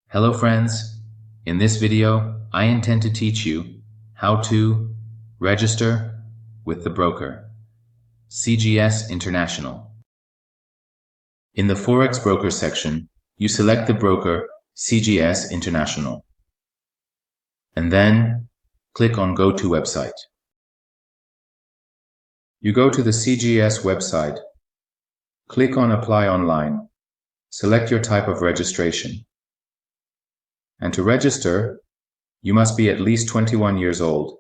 Hello friends, in this video I intend to teach you how to register with the broker, CGS International. In the Forex broker section, you select the broker CGS International and then click on Go to Website. You go to the CGS website, click on Apply Online, select your type of registration. And to register, you must be at least 21 years old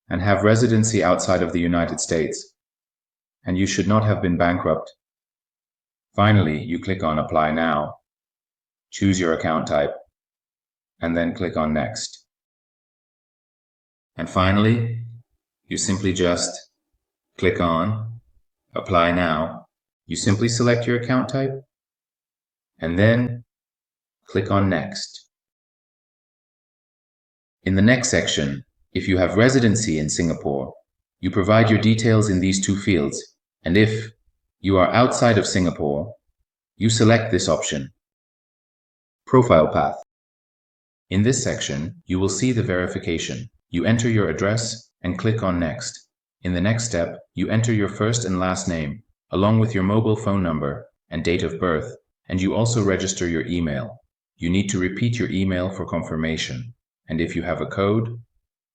and have residency outside of the United States, and you should not have been bankrupt. Finally, you click on Apply Now, choose your account type, and then click on Next. And finally, you simply just click on Apply Now. You simply select your account type, and then click on Next. In the next section, if you have residency in Singapore, you provide your details in these two fields, and if you are outside of Singapore, you select this option, Profile Path. In this section, you will see the verification. You enter your address and click on Next. In the next step, you enter your first and last name, along with your mobile phone number and date of birth, and you also register your email. You need to repeat your email for confirmation. And if you have a code,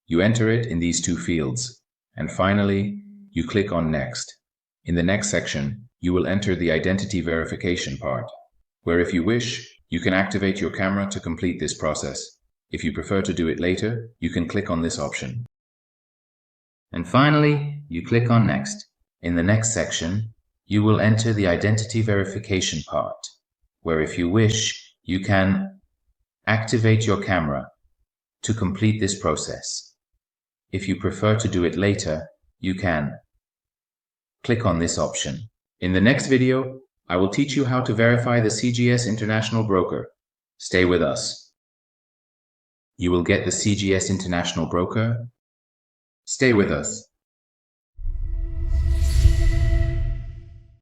you enter it in these two fields. And finally, you click on Next. In the next section, you will enter the identity verification part, where if you wish, you can activate your camera to complete this process. If you prefer to do it later, you can click on this option. And finally, you click on Next. In the next section, you will enter the identity verification part, where if you wish, you can activate your camera to complete this process. If you prefer to do it later, you can click on this option. In the next video, I will teach you how to verify the CGS International Broker. Stay with us. You will get the CGS International Broker. Stay with us.